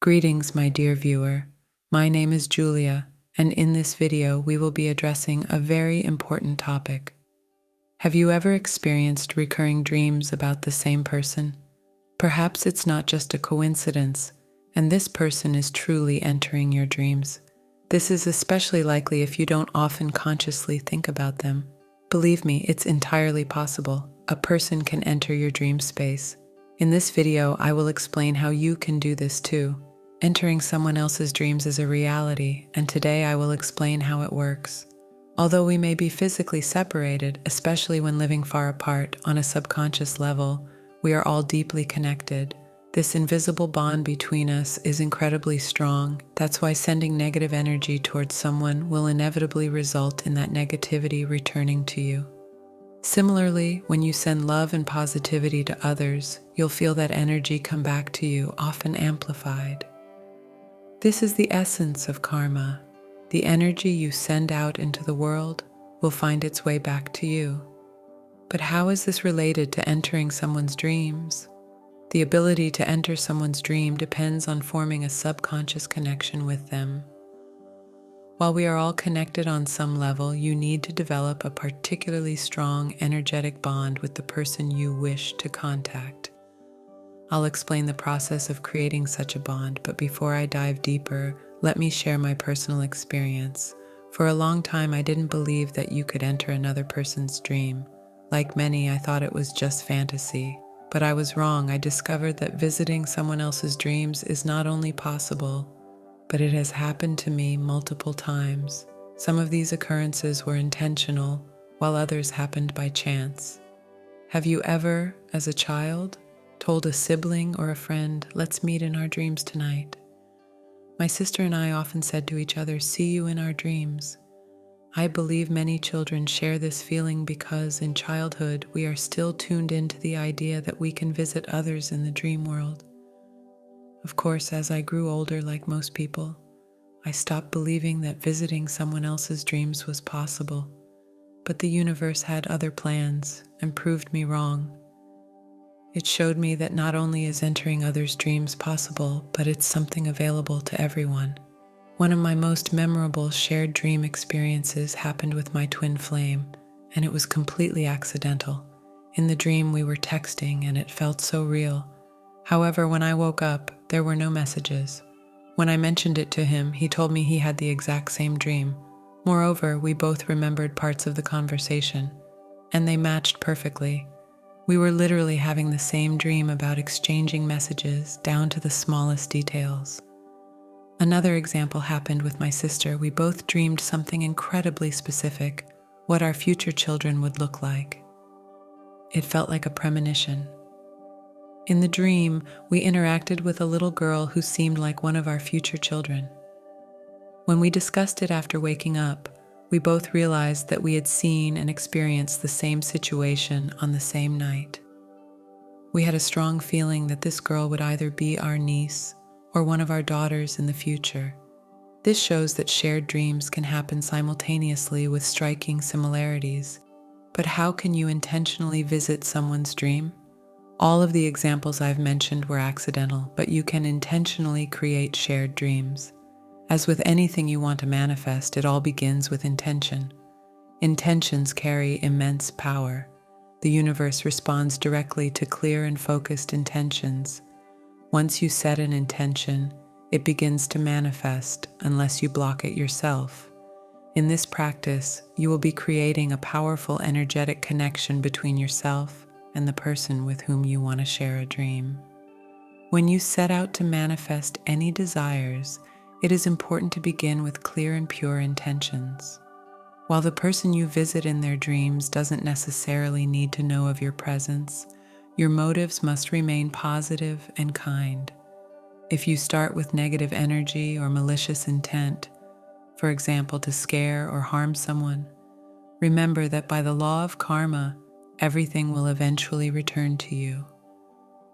Greetings, my dear viewer. My name is Julia, and in this video, we will be addressing a very important topic. Have you ever experienced recurring dreams about the same person? Perhaps it's not just a coincidence, and this person is truly entering your dreams. This is especially likely if you don't often consciously think about them. Believe me, it's entirely possible. A person can enter your dream space. In this video, I will explain how you can do this too. Entering someone else's dreams is a reality, and today I will explain how it works. Although we may be physically separated, especially when living far apart, on a subconscious level, we are all deeply connected. This invisible bond between us is incredibly strong. That's why sending negative energy towards someone will inevitably result in that negativity returning to you. Similarly, when you send love and positivity to others, you'll feel that energy come back to you, often amplified. This is the essence of karma. The energy you send out into the world will find its way back to you. But how is this related to entering someone's dreams? The ability to enter someone's dream depends on forming a subconscious connection with them. While we are all connected on some level, you need to develop a particularly strong energetic bond with the person you wish to contact. I'll explain the process of creating such a bond, but before I dive deeper, let me share my personal experience. For a long time, I didn't believe that you could enter another person's dream. Like many, I thought it was just fantasy. But I was wrong. I discovered that visiting someone else's dreams is not only possible, but it has happened to me multiple times. Some of these occurrences were intentional, while others happened by chance. Have you ever, as a child, told a sibling or a friend, "Let's meet in our dreams tonight"? My sister and I often said to each other, "See you in our dreams." I believe many children share this feeling because in childhood we are still tuned into the idea that we can visit others in the dream world. Of course, as I grew older, like most people, I stopped believing that visiting someone else's dreams was possible. But the universe had other plans and proved me wrong. It showed me that not only is entering others' dreams possible, but it's something available to everyone. One of my most memorable shared dream experiences happened with my twin flame, and it was completely accidental. In the dream, we were texting, and it felt so real. However, when I woke up, there were no messages. When I mentioned it to him, he told me he had the exact same dream. Moreover, we both remembered parts of the conversation, and they matched perfectly. We were literally having the same dream about exchanging messages down to the smallest details. Another example happened with my sister. We both dreamed something incredibly specific, what our future children would look like. It felt like a premonition. In the dream, we interacted with a little girl who seemed like one of our future children. When we discussed it after waking up, we both realized that we had seen and experienced the same situation on the same night. We had a strong feeling that this girl would either be our niece or one of our daughters in the future. This shows that shared dreams can happen simultaneously with striking similarities. But how can you intentionally visit someone's dream? All of the examples I've mentioned were accidental, but you can intentionally create shared dreams. As with anything you want to manifest, it all begins with intention. Intentions carry immense power. The universe responds directly to clear and focused intentions. Once you set an intention, it begins to manifest unless you block it yourself. In this practice, you will be creating a powerful energetic connection between yourself and the person with whom you want to share a dream. When you set out to manifest any desires, it is important to begin with clear and pure intentions. While the person you visit in their dreams doesn't necessarily need to know of your presence, your motives must remain positive and kind. If you start with negative energy or malicious intent, for example, to scare or harm someone, remember that by the law of karma, everything will eventually return to you.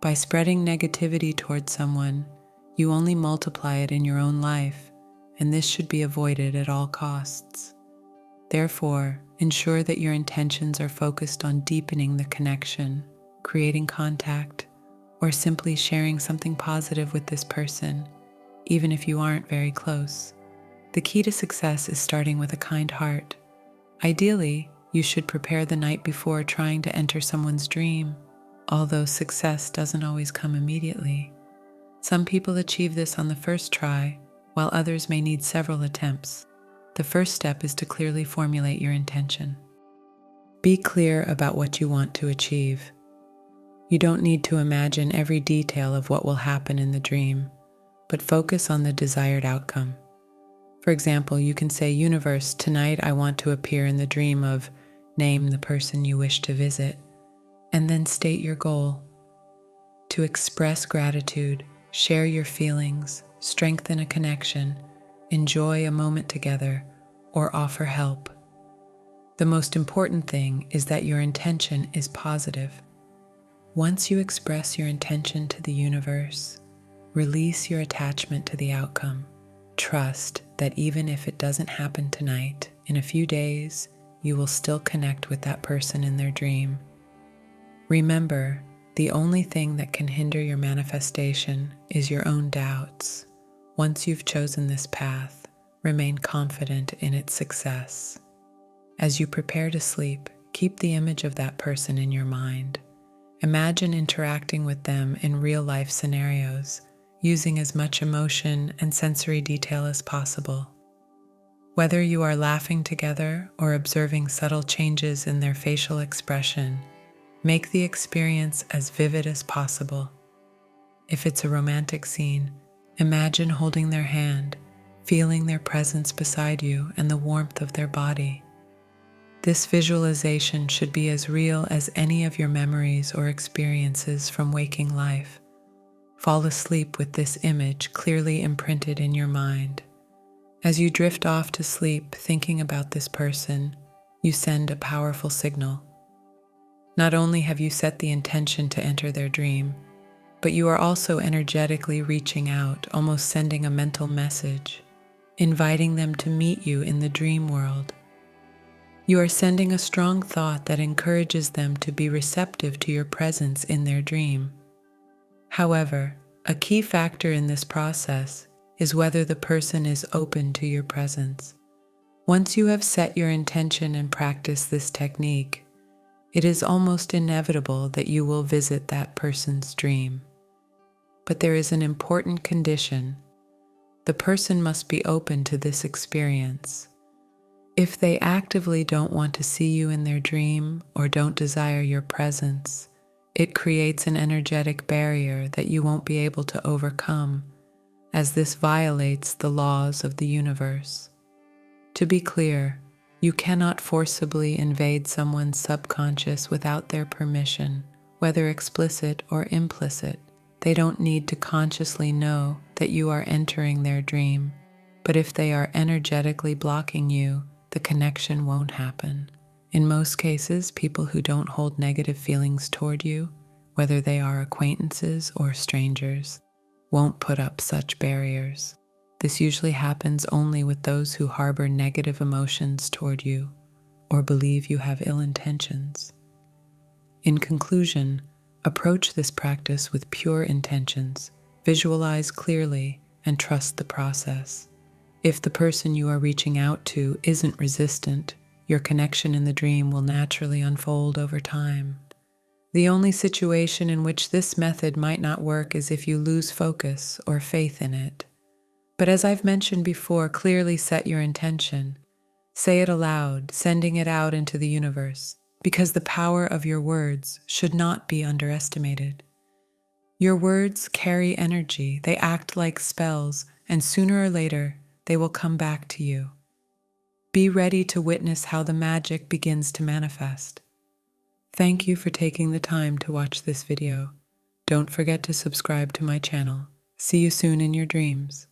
By spreading negativity towards someone, you only multiply it in your own life, and this should be avoided at all costs. Therefore, ensure that your intentions are focused on deepening the connection, creating contact, or simply sharing something positive with this person. even if you aren't very close. The key to success is starting with a kind heart. Ideally, you should prepare the night before trying to enter someone's dream, although success doesn't always come immediately. Some people achieve this on the first try, while others may need several attempts. The first step is to clearly formulate your intention. Be clear about what you want to achieve. You don't need to imagine every detail of what will happen in the dream, but focus on the desired outcome. For example, you can say, "Universe, tonight I want to appear in the dream of," name the person you wish to visit, and then state your goal. To express gratitude, share your feelings, strengthen a connection, enjoy a moment together, or offer help. The most important thing is that your intention is positive. Once you express your intention to the universe, release your attachment to the outcome. Trust that even if it doesn't happen tonight, in a few days, you will still connect with that person in their dream. Remember, the only thing that can hinder your manifestation is your own doubts. Once you've chosen this path, remain confident in its success. As you prepare to sleep, keep the image of that person in your mind. Imagine interacting with them in real-life scenarios, using as much emotion and sensory detail as possible. Whether you are laughing together or observing subtle changes in their facial expression, make the experience as vivid as possible. If it's a romantic scene, imagine holding their hand, feeling their presence beside you and the warmth of their body. This visualization should be as real as any of your memories or experiences from waking life. Fall asleep with this image clearly imprinted in your mind. As you drift off to sleep thinking about this person, you send a powerful signal. Not only have you set the intention to enter their dream, but you are also energetically reaching out, almost sending a mental message, inviting them to meet you in the dream world. You are sending a strong thought that encourages them to be receptive to your presence in their dream. However, a key factor in this process is whether the person is open to your presence. Once you have set your intention and practiced this technique, it is almost inevitable that you will visit that person's dream. But there is an important condition. The person must be open to this experience. If they actively don't want to see you in their dream or don't desire your presence, it creates an energetic barrier that you won't be able to overcome, as this violates the laws of the universe. To be clear, you cannot forcibly invade someone's subconscious without their permission, whether explicit or implicit. They don't need to consciously know that you are entering their dream, but if they are energetically blocking you, the connection won't happen. In most cases, people who don't hold negative feelings toward you, whether they are acquaintances or strangers, won't put up such barriers. This usually happens only with those who harbor negative emotions toward you or believe you have ill intentions. In conclusion, approach this practice with pure intentions, visualize clearly, and trust the process. If the person you are reaching out to isn't resistant, your connection in the dream will naturally unfold over time. The only situation in which this method might not work is if you lose focus or faith in it. But as I've mentioned before, clearly set your intention. Say it aloud, sending it out into the universe, because the power of your words should not be underestimated. Your words carry energy, they act like spells, and sooner or later, they will come back to you. Be ready to witness how the magic begins to manifest. Thank you for taking the time to watch this video. Don't forget to subscribe to my channel. See you soon in your dreams.